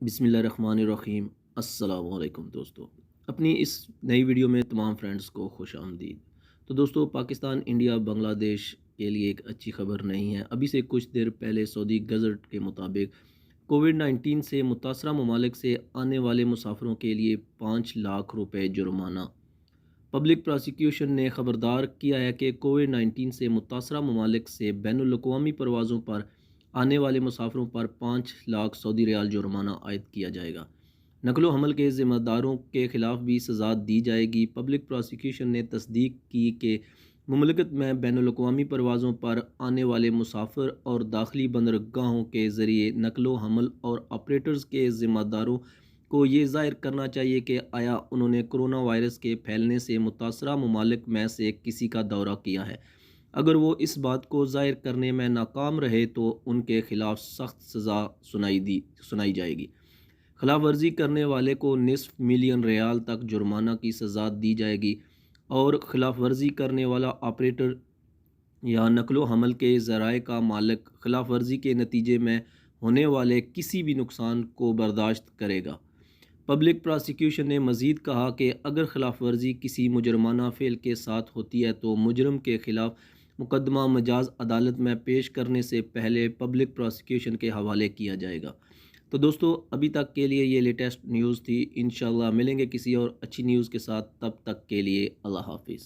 بسم اللہ الرحمن الرحیم۔ السلام علیکم دوستو، اپنی اس نئی ویڈیو میں تمام فرینڈز کو خوش آمدید۔ تو دوستو، پاکستان، انڈیا، بنگلہ دیش کے لیے ایک اچھی خبر نہیں ہے۔ ابھی سے کچھ دیر پہلے سعودی گزٹ کے مطابق کووڈ-19 سے متاثرہ ممالک سے آنے والے مسافروں کے لیے 5 لاکھ روپے جرمانہ۔ پبلک پراسیکیوشن نے خبردار کیا ہے کہ کووڈ-19 سے متاثرہ ممالک سے بین الاقوامی پروازوں پر آنے والے مسافروں پر 5 لاکھ سعودی ریال جرمانہ عائد کیا جائے گا۔ نقل و حمل کے ذمہ داروں کے خلاف بھی سزا دی جائے گی۔ پبلک پراسیکیوشن نے تصدیق کی کہ مملکت میں بین الاقوامی پروازوں پر آنے والے مسافر اور داخلی بندرگاہوں کے ذریعے نقل و حمل اور آپریٹرز کے ذمہ داروں کو یہ ظاہر کرنا چاہیے کہ آیا انہوں نے کرونا وائرس کے پھیلنے سے متاثرہ ممالک میں سے کسی کا دورہ کیا ہے۔ اگر وہ اس بات کو ظاہر کرنے میں ناکام رہے تو ان کے خلاف سخت سزا سنائی جائے گی۔ خلاف ورزی کرنے والے کو نصف ملین ریال تک جرمانہ کی سزا دی جائے گی، اور خلاف ورزی کرنے والا آپریٹر یا نقل و حمل کے ذرائع کا مالک خلاف ورزی کے نتیجے میں ہونے والے کسی بھی نقصان کو برداشت کرے گا۔ پبلک پراسیکیوشن نے مزید کہا کہ اگر خلاف ورزی کسی مجرمانہ فعل کے ساتھ ہوتی ہے تو مجرم کے خلاف مقدمہ مجاز عدالت میں پیش کرنے سے پہلے پبلک پراسیکیوشن کے حوالے کیا جائے گا۔ تو دوستو، ابھی تک کے لیے یہ لیٹسٹ نیوز تھی۔ انشاءاللہ ملیں گے کسی اور اچھی نیوز کے ساتھ، تب تک کے لیے اللہ حافظ۔